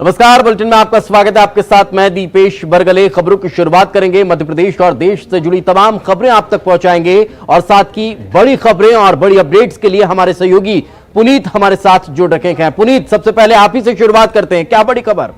नमस्कार, बुलेटिन में आपका स्वागत है। आपके साथ मैं दीपेश बरगले। खबरों की शुरुआत करेंगे। मध्य प्रदेश और देश से जुड़ी तमाम खबरें आप तक पहुंचाएंगे और साथ की बड़ी खबरें और बड़ी अपडेट्स के लिए हमारे सहयोगी पुनीत हमारे साथ जुड़ रखे हैं। पुनीत, सबसे पहले आप ही से शुरुआत करते हैं, क्या बड़ी खबर?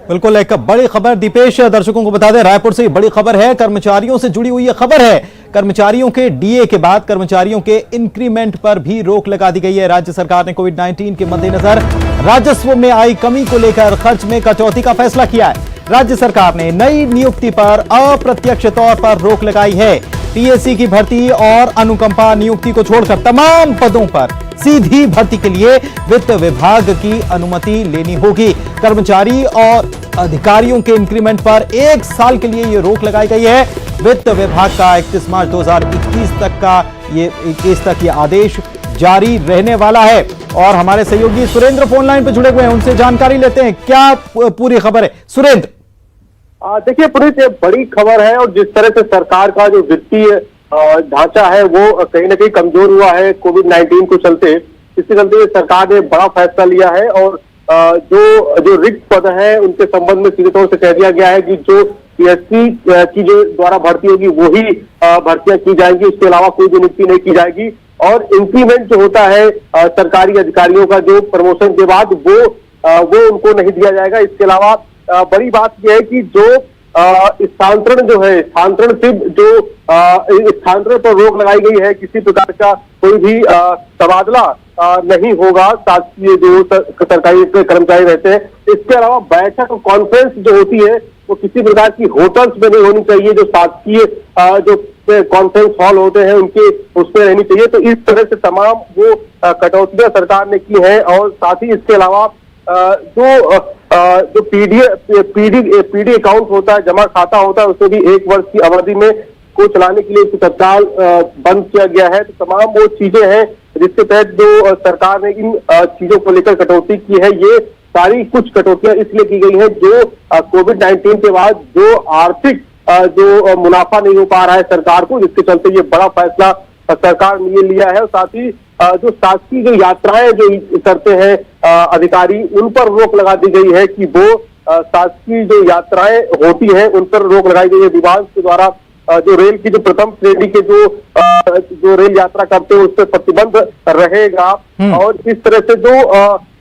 बिल्कुल, एक बड़ी खबर दीपेश, दर्शकों को बता दें, रायपुर से बड़ी खबर है। कर्मचारियों से जुड़ी हुई यह खबर है। कर्मचारियों के डीए के बाद कर्मचारियों के इंक्रीमेंट पर भी रोक लगा दी गई है। राज्य सरकार ने कोविड-19 के मद्देनजर राजस्व में आई कमी को लेकर खर्च में कटौती का फैसला किया है। राज्य सरकार ने नई नियुक्ति पर अप्रत्यक्ष तौर पर रोक लगाई है। पीएससी की भर्ती और अनुकंपा नियुक्ति को छोड़कर तमाम पदों पर सीधी भर्ती के लिए वित्त विभाग की अनुमति लेनी होगी। कर्मचारी और अधिकारियों के इंक्रीमेंट पर 1 साल के लिए यह रोक लगाई गई है। वित्त विभाग का 31 मार्च 2021 तक ये आदेश जारी रहने वाला है। और हमारे सहयोगी सुरेंद्र फोन लाइन पर जुड़े हुए हैं, उनसे जानकारी लेते हैं। क्या पूरी खबर है सुरेंद्र? देखिए पुलिस, ये बड़ी खबर है और जिस तरह से सरकार का जो वित्तीय ढांचा है वो कहीं ना कहीं कमजोर हुआ है कोविड-19 को चलते, इसके चलते सरकार ने बड़ा फैसला लिया है। और जो रिक्त पद है उनके संबंध में सीधे तौर से कह दिया गया है कि जो पीएससी की जो द्वारा भर्ती होगी वही भर्तियां की जाएंगी, उसके अलावा कोई भी नियुक्ति नहीं की जाएगी। और इंक्रीमेंट जो होता है सरकारी अधिकारियों का जो प्रमोशन के बाद वो उनको नहीं दिया जाएगा। इसके अलावा बड़ी बात यह है कि जो स्थानांतरण जो है, स्थानांतरण पर रोक लगाई गई है। किसी प्रकार का कोई भी तबादला नहीं होगा शासकीय जो सरकारी कर्मचारी रहते हैं। इसके अलावा बैठक और कॉन्फ्रेंस जो होती है वो किसी प्रकार की होटल्स में नहीं होनी चाहिए। जो शासकीय जो कॉन्फ्रेंस हॉल होते हैं उनके उसमें रहनी चाहिए। तो इस तरह से तमाम वो कटौतियां सरकार ने की है। और साथ ही इसके अलावा जो पीडी अकाउंट होता है, जमा खाता होता है, उसे भी 1 वर्ष की अवधि में को चलाने के लिए तत्काल बंद किया गया है। तो तमाम वो चीजें हैं जिसके तहत जो सरकार ने इन चीजों को लेकर कटौती की है। ये सारी कुछ कटौतियां इसलिए की गई है जो कोविड-19 के बाद जो आर्थिक जो मुनाफा नहीं हो पा रहा है सरकार को, जिसके चलते ये बड़ा फैसला सरकार ने ये लिया है। और साथ ही जो शासकीय जो यात्राएं जो करते हैं अधिकारी, उन पर रोक लगा दी गई है कि वो शासकीय जो यात्राएं होती हैं उन पर रोक लगाई गई है। विभाग के द्वारा जो रेल की जो प्रथम श्रेणी के जो रेल यात्रा करते हैं उस पर प्रतिबंध रहेगा। और इस तरह से जो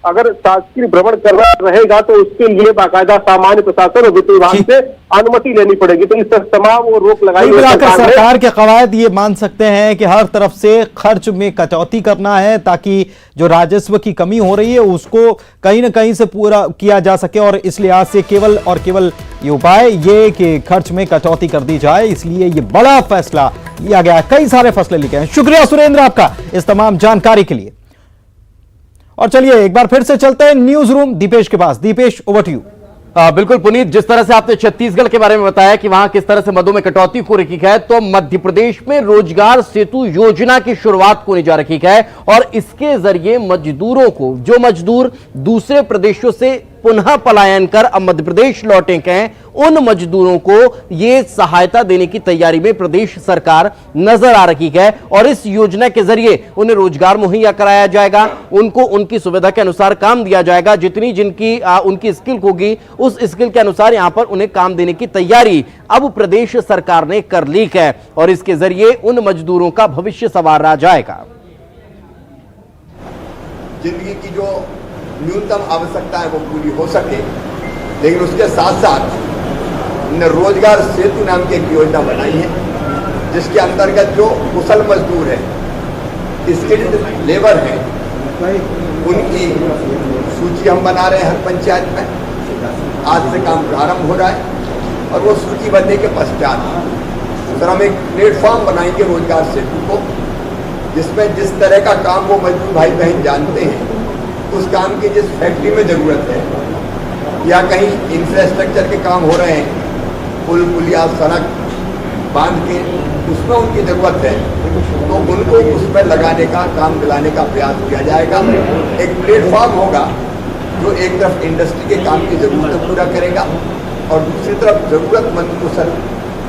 अगर शासकीय भ्रमण करना रहेगा तो उसके लिए बाकायदा सामान्य प्रशासन और वित्त विभाग से अनुमति लेनी पड़ेगी। तो इस तरह तमाम वो रोक लगाई गई है। सरकार के कवायद ये मान सकते हैं कि हर तरफ से खर्च में कटौती करना है ताकि जो राजस्व की कमी हो रही है उसको कहीं ना कहीं से पूरा किया जा सके। और इस लिहाज से केवल ये उपाय ये कि खर्च में कटौती कर दी जाए, इसलिए ये बड़ा फैसला लिया गया है। कई सारे फैसले लिए गए हैं। शुक्रिया सुरेंद्र आपका इस तमाम जानकारी के लिए। और चलिए एक बार फिर से चलते हैं न्यूज रूम दीपेश के पास। Deepesh, over to you. बिल्कुल पुनीत, जिस तरह से आपने छत्तीसगढ़ के बारे में बताया कि वहां किस तरह से मदों में कटौती हो रखी है, तो मध्य प्रदेश में रोजगार सेतु योजना की शुरुआत होने जा रही है। और इसके जरिए मजदूरों को, जो मजदूर दूसरे प्रदेशों से पुनः पलायन कर अब मध्य प्रदेश लौटे हैं, उन मजदूरों को यह सहायता देने की तैयारी में प्रदेश सरकार नजर आ रही है। और इस योजना के जरिए उन्हें रोजगार मुहैया कराया जाएगा, उनको उनकी सुविधा के अनुसार काम दिया जाएगा। जितनी जिनकी उनकी स्किल होगी उस स्किल के अनुसार यहां पर उन्हें काम देने की तैयारी अब प्रदेश सरकार ने कर ली है। और इसके जरिए उन मजदूरों का भविष्य संवारा जाएगा। जिंदगी की जो न्यूनतम आवश्यकता है वो पूरी हो सके, लेकिन उसके साथ साथ हमने रोजगार सेतु नाम की एक योजना बनाई है जिसके अंतर्गत जो कुशल मजदूर है, स्किल्ड लेबर है, उनकी सूची हम बना रहे हैं। हर पंचायत में आज से काम प्रारंभ हो रहा है और वो सूची बनने के पश्चात सर हम एक प्लेटफॉर्म बनाएंगे रोजगार सेतु को, जिसमें जिस तरह का काम वो मजदूर भाई बहन जानते हैं, उस काम की जिस फैक्ट्री में ज़रूरत है या कहीं इंफ्रास्ट्रक्चर के काम हो रहे हैं, पुल पुलिया सड़क बांध के उसमें उनकी ज़रूरत है, तो उनको उसमें लगाने का काम दिलाने का प्रयास किया जाएगा। एक प्लेटफॉर्म होगा जो एक तरफ इंडस्ट्री के काम की ज़रूरत पूरा करेगा और दूसरी तरफ ज़रूरतमंद कुशल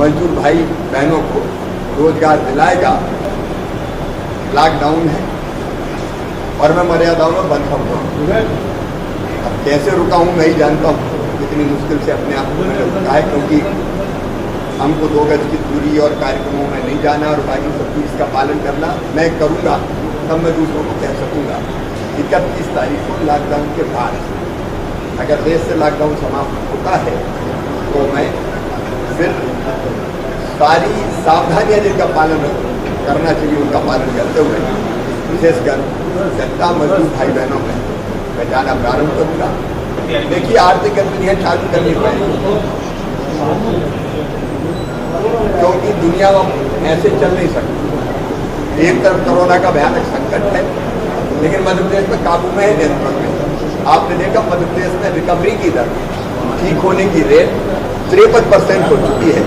मजदूर भाई बहनों को रोजगार दिलाएगा। लॉकडाउन है और मैं मर्यादाओं में बंधा हुआ, अब कैसे रुका हूँ मैं ही जानता हूँ, इतनी मुश्किल से अपने आप को मैंने रुका है, क्योंकि हमको 2 गज की दूरी और कार्यक्रमों में नहीं जाना और बाकी सब चीज़ का पालन करना मैं करूँगा, तब मैं दूसरों को कह सकूँगा। 31 तारीख को लॉकडाउन के बाद अगर देश से लॉकडाउन समाप्त होता है तो मैं फिर सारी सावधानियां जिनका पालन करना चाहिए उनका पालन करते हुए विशेषकर जनता मजदूर भाई बहनों में मैं जाना प्रारंभ करूँगा। देखिए, आर्थिक गतिविधियाँ चालू करनी पड़ेगी, क्योंकि दुनिया में ऐसे चल नहीं सकती। एक तरफ कोरोना का भयानक संकट है, लेकिन मध्य प्रदेश में काबू में है, नियंत्रण में। आपने देखा मध्य प्रदेश में रिकवरी की दर, ठीक होने की रेट 53% हो चुकी है।